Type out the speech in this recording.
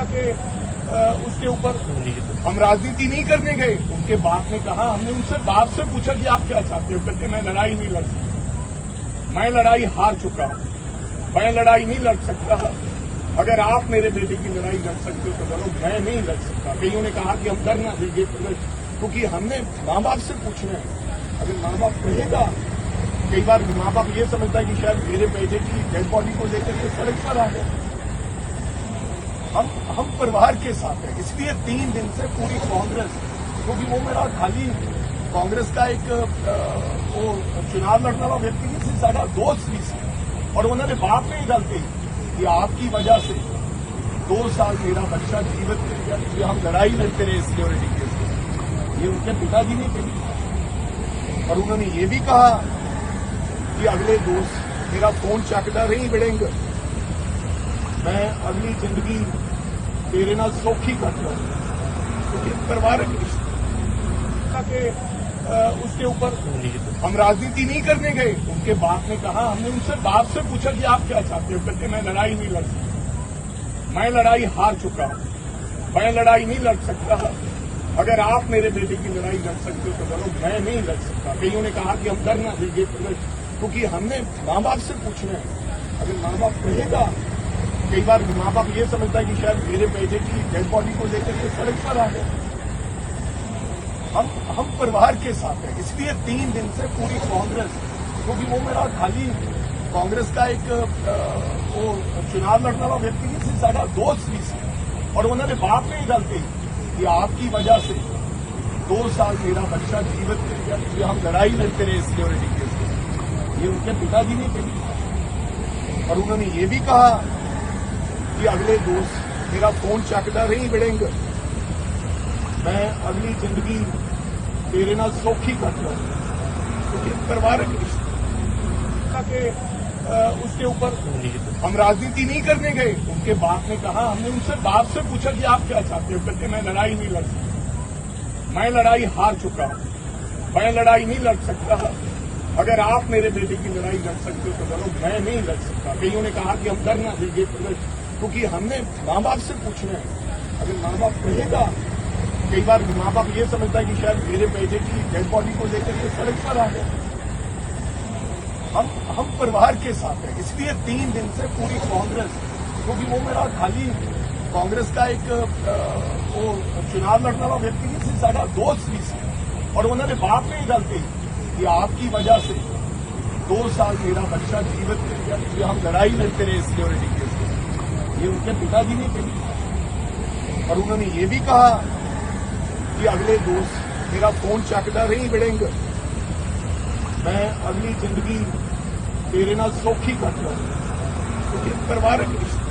के उसके ऊपर हम राजनीति नहीं करने गए। उनके बाप ने कहा, हमने उनसे बाप से पूछा कि आप क्या चाहते हो, कहते मैं लड़ाई नहीं लड़ सकता, मैं लड़ाई हार चुका हूं, मैं लड़ाई नहीं लड़ सकता। अगर आप मेरे बेटे की लड़ाई लड़ सकते हो तो लड़ो, मैं नहीं लड़ सकता। कईयों ने कहा कि हम डरना देंगे, क्योंकि हमने माँ बाप से पूछना है। अगर माँ बाप कहेगा, कई बार माँ बाप ये समझता है कि शायद मेरे बेटे की डेड बॉडी को लेकर के सड़क पर आ गए। हम परिवार के साथ हैं, इसलिए 3 दिन से पूरी कांग्रेस, क्योंकि वो मेरा खाली कांग्रेस का एक वो चुनाव लड़ने वाला व्यक्ति नहीं थी, सारा दोस्त भी था। और उन्होंने बात नहीं डालती कि आपकी वजह से 2 साल मेरा बच्चा जीवित मिल गया, क्योंकि हम लड़ाई लड़ते रहे सिक्योरिटी केस में। ये उनके पिताजी ने कही। और उन्होंने ये भी कहा कि अगले दोस्त मेरा फोन चकदा नहीं बढ़ेंगे, मैं अगली जिंदगी तेरे नाल सौखी कर लूं, क्योंकि परिवारक रिश्ता के उसके ऊपर हम राजनीति नहीं करने गए। उनके बाप ने कहा, हमने उनसे बाप से पूछा कि आप क्या चाहते हो, कहते मैं लड़ाई नहीं लड़ सकता, मैं लड़ाई हार चुका हूं, मैं लड़ाई नहीं लड़ सकता। अगर आप मेरे बेटे की लड़ाई लड़ सकते हो तो लड़ो, मैं नहीं लड़ सकता। कईयों ने कहा कि हम डरना देंगे, क्योंकि हमने माँ बाप से पूछना है। अगर माँ बाप कहेगा, कई बार माँ बाप ये समझता है कि शायद मेरे बेटे की डेड बॉडी को लेकर के सड़क पर आ गए। हम परिवार के साथ हैं, इसलिए 3 दिन से पूरी कांग्रेस, क्योंकि वो मेरा खाली कांग्रेस का एक वो चुनाव लड़ने वाला व्यक्ति नहीं थी, सारा दोस्त भी था। और उन्होंने बात नहीं डालती कि आपकी वजह से 2 साल मेरा बच्चा जीवित मिल गया, क्योंकि हम लड़ाई लड़ते रहे सिक्योरिटी केस में। ये उनके पिताजी ने कही। और उन्होंने ये भी कहा कि अगले दोस्त मेरा फोन चकदा नहीं बढ़ेंगे, मैं अगली जिंदगी तेरे नाल सौखी कर लूं, क्योंकि परिवारक रिश्ता के उसके ऊपर हम राजनीति नहीं करने गए। उनके बाप ने कहा, हमने उनसे बाप से पूछा कि आप क्या चाहते हो, कहते मैं लड़ाई नहीं लड़ सकता, मैं लड़ाई हार चुका हूं, मैं लड़ाई नहीं लड़ सकता। अगर आप मेरे बेटे की लड़ाई लड़ सकते हो तो लड़ो, मैं नहीं लड़ सकता। कईयों ने कहा कि हम डरना देंगे, क्योंकि हमने माँ बाप से पूछना है। अगर माँ बाप कहेगा, कई बार माँ बाप ये समझता है कि शायद मेरे बेटे की डेड बॉडी को लेकर के सड़क पर आ गए। हम परिवार के साथ हैं, इसलिए 3 दिन से पूरी कांग्रेस, क्योंकि वो मेरा खाली कांग्रेस का एक वो चुनाव लड़ने वाला व्यक्ति नहीं थी, सारा दोस्त भी था। और उन्होंने बात नहीं डालती कि आपकी वजह से 2 साल मेरा बच्चा जीवित मिल गया, क्योंकि हम लड़ाई लड़ते रहे सिक्योरिटी केस में। ये उनके पिताजी ने कही। और उन्होंने ये भी कहा कि अगले दोस्त मेरा फोन चकदा नहीं बढ़ेंगे, मैं अगली जिंदगी तेरे नाल सौखी कर लूं, क्योंकि परिवारक रिश्ता